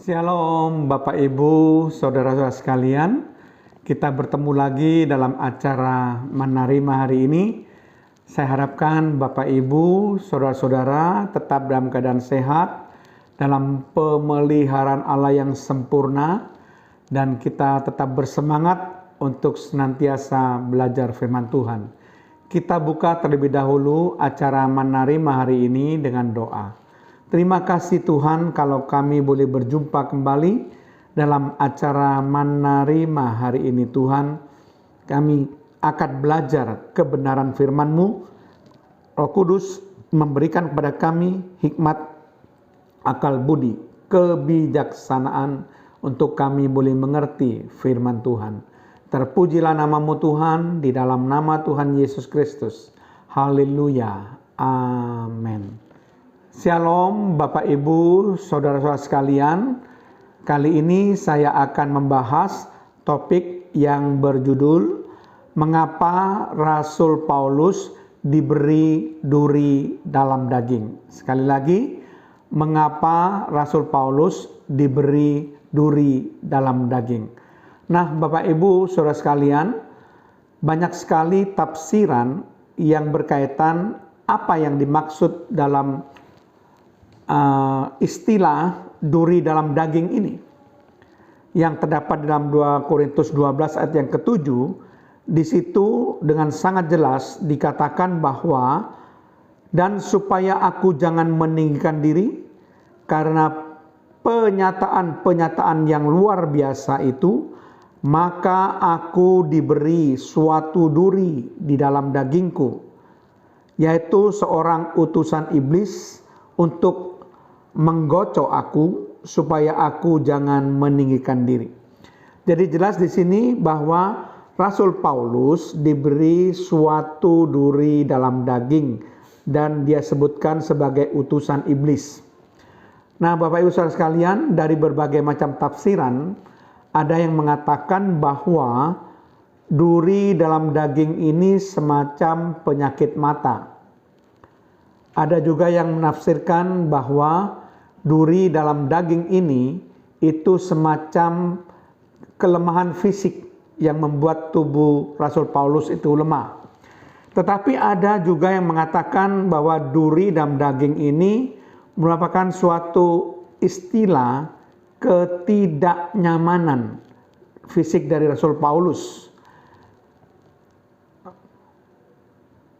Shalom Bapak Ibu, Saudara-saudara sekalian. Kita bertemu lagi dalam acara Menerima hari ini. Saya harapkan Bapak Ibu, Saudara-saudara tetap dalam keadaan sehat, dalam pemeliharaan Allah yang sempurna, dan kita tetap bersemangat untuk senantiasa belajar firman Tuhan. Kita buka terlebih dahulu acara Menerima hari ini dengan doa. Terima kasih Tuhan kalau kami boleh berjumpa kembali dalam acara Menerima hari ini Tuhan. Kami akan belajar kebenaran firman-Mu. Roh Kudus memberikan kepada kami hikmat, akal budi, kebijaksanaan untuk kami boleh mengerti firman Tuhan. Terpujilah nama-Mu Tuhan, di dalam nama Tuhan Yesus Kristus. Haleluya. Amin. Shalom Bapak Ibu, Saudara-saudara sekalian. Kali ini saya akan membahas topik yang berjudul Mengapa Rasul Paulus diberi duri dalam daging. Sekali lagi, mengapa Rasul Paulus diberi duri dalam daging. Nah Bapak Ibu, Saudara sekalian, banyak sekali tafsiran yang berkaitan apa yang dimaksud dalam istilah duri dalam daging ini, yang terdapat dalam 2 Korintus 12 ayat yang ke-7. Di situ dengan sangat jelas dikatakan bahwa dan supaya aku jangan meninggikan diri karena penyataan yang luar biasa itu, maka aku diberi suatu duri di dalam dagingku, yaitu seorang utusan iblis untuk menggocok aku supaya aku jangan meninggikan diri. Jadi jelas di sini bahwa Rasul Paulus diberi suatu duri dalam daging dan dia sebutkan sebagai utusan iblis. Nah, Bapak Ibu Saudara sekalian, dari berbagai macam tafsiran ada yang mengatakan bahwa duri dalam daging ini semacam penyakit mata. Ada juga yang menafsirkan bahwa duri dalam daging ini itu semacam kelemahan fisik yang membuat tubuh Rasul Paulus itu lemah. Tetapi ada juga yang mengatakan bahwa duri dalam daging ini merupakan suatu istilah ketidaknyamanan fisik dari Rasul Paulus.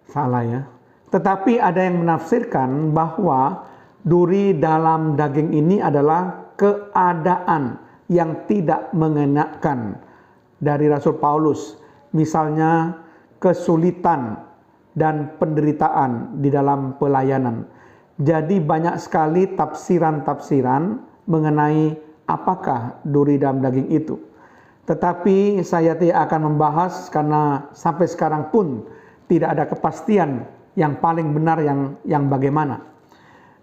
Salah ya. Tetapi ada yang menafsirkan bahwa duri dalam daging ini adalah keadaan yang tidak mengenakan dari Rasul Paulus. Misalnya kesulitan dan penderitaan di dalam pelayanan. Jadi banyak sekali tafsiran-tafsiran mengenai apakah duri dalam daging itu. Tetapi saya tidak akan membahas karena sampai sekarang pun tidak ada kepastian yang paling benar yang bagaimana.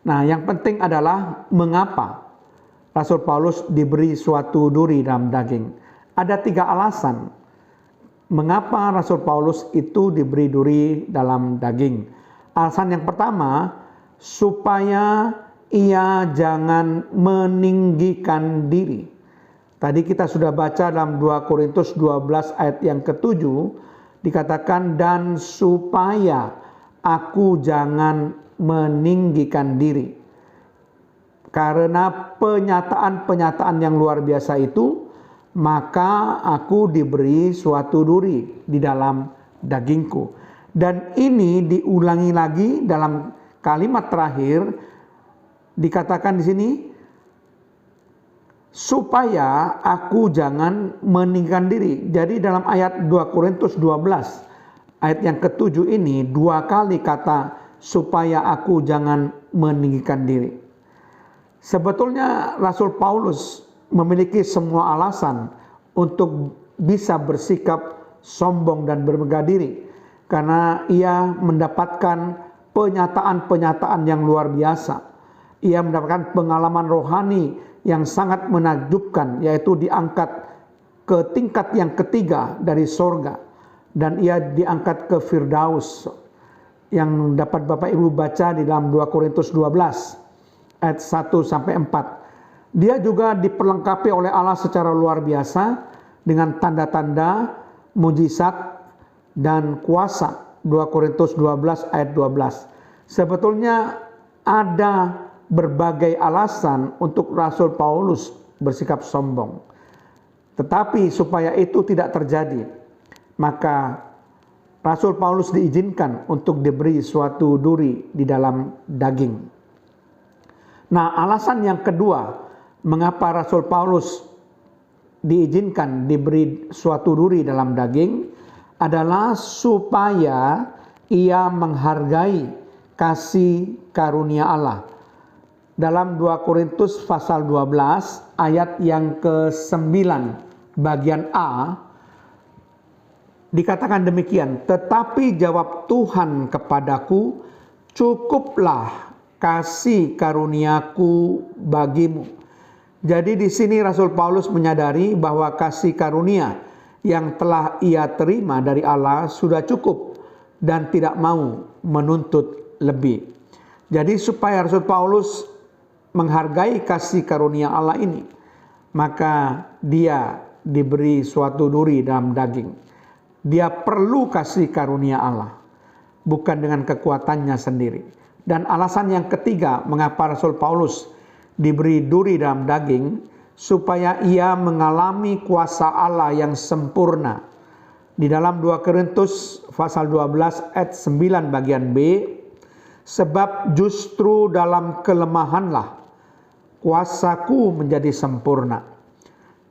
Nah, yang penting adalah mengapa Rasul Paulus diberi suatu duri dalam daging. Ada 3 alasan mengapa Rasul Paulus itu diberi duri dalam daging. Alasan yang pertama, supaya ia jangan meninggikan diri. Tadi kita sudah baca dalam 2 Korintus 12 ayat yang ke-7, dikatakan dan supaya aku jangan meninggikan diri. Karena penyataan yang luar biasa itu, maka aku diberi suatu duri di dalam dagingku. Dan ini diulangi lagi dalam kalimat terakhir, dikatakan di sini, supaya aku jangan meninggikan diri. Jadi dalam ayat 2 Korintus 12 ayat yang ke-7 ini 2 kali kata supaya aku jangan meninggikan diri. Sebetulnya Rasul Paulus memiliki semua alasan untuk bisa bersikap sombong dan bermegah diri, karena ia mendapatkan penyataan-penyataan yang luar biasa. Ia mendapatkan pengalaman rohani yang sangat menakjubkan, yaitu diangkat ke tingkat yang ketiga dari sorga. Dan ia diangkat ke Firdaus, yang dapat Bapak Ibu baca di dalam 2 Korintus 12 ayat 1-4. Dia juga diperlengkapi oleh Allah secara luar biasa dengan tanda-tanda, mujizat, dan kuasa. 2 Korintus 12 ayat 12. Sebetulnya ada berbagai alasan untuk Rasul Paulus bersikap sombong. Tetapi supaya itu tidak terjadi, maka Rasul Paulus diizinkan untuk diberi suatu duri di dalam daging. Nah, alasan yang kedua, mengapa Rasul Paulus diizinkan diberi suatu duri dalam daging adalah supaya ia menghargai kasih karunia Allah. Dalam 2 Korintus pasal 12 ayat yang ke-9 bagian A dikatakan demikian, tetapi jawab Tuhan kepadaku, cukuplah kasih karuniaku bagimu. Jadi di sini Rasul Paulus menyadari bahwa kasih karunia yang telah ia terima dari Allah sudah cukup dan tidak mau menuntut lebih. Jadi supaya Rasul Paulus menghargai kasih karunia Allah ini, maka dia diberi suatu duri dalam daging. Dia perlu kasih karunia Allah, bukan dengan kekuatannya sendiri. Dan alasan yang ketiga mengapa Rasul Paulus diberi duri dalam daging, supaya ia mengalami kuasa Allah yang sempurna. Di dalam 2 Korintus pasal 12 ayat 9 bagian B, sebab justru dalam kelemahanlah kuasaku menjadi sempurna.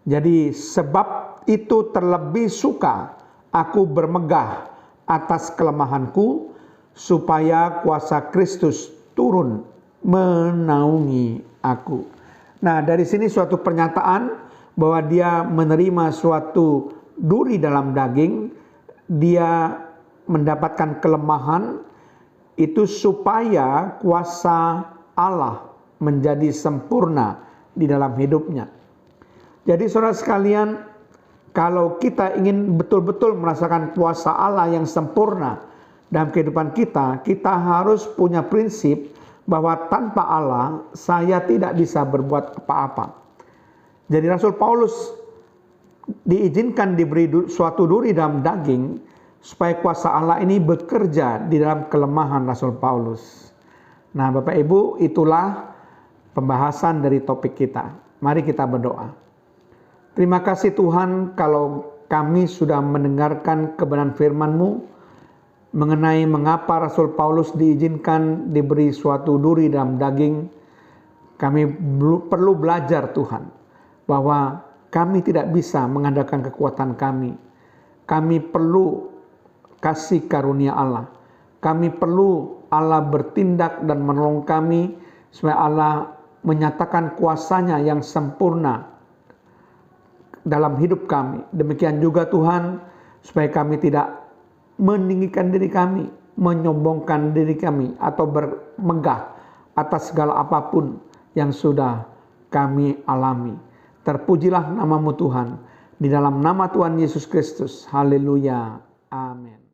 Jadi sebab itu terlebih suka aku bermegah atas kelemahanku, supaya kuasa Kristus turun menaungi aku. Nah, dari sini suatu pernyataan bahwa dia menerima suatu duri dalam daging, dia mendapatkan kelemahan itu supaya kuasa Allah menjadi sempurna di dalam hidupnya. Jadi saudara sekalian, kalau kita ingin betul-betul merasakan kuasa Allah yang sempurna dalam kehidupan kita, kita harus punya prinsip bahwa tanpa Allah saya tidak bisa berbuat apa-apa. Jadi Rasul Paulus diizinkan diberi suatu duri dalam daging supaya kuasa Allah ini bekerja di dalam kelemahan Rasul Paulus. Nah, Bapak Ibu, itulah pembahasan dari topik kita. Mari kita berdoa. Terima kasih Tuhan kalau kami sudah mendengarkan kebenaran firman-Mu mengenai mengapa Rasul Paulus diizinkan diberi suatu duri dalam daging. Kami perlu belajar Tuhan, bahwa kami tidak bisa mengandalkan kekuatan kami. Kami perlu kasih karunia Allah. Kami perlu Allah bertindak dan menolong kami, supaya Allah menyatakan kuasanya yang sempurna dalam hidup kami. Demikian juga Tuhan, supaya kami tidak meninggikan diri kami, menyombongkan diri kami, atau bermegah atas segala apapun yang sudah kami alami. Terpujilah nama-Mu Tuhan, di dalam nama Tuhan Yesus Kristus. Haleluya. Amin.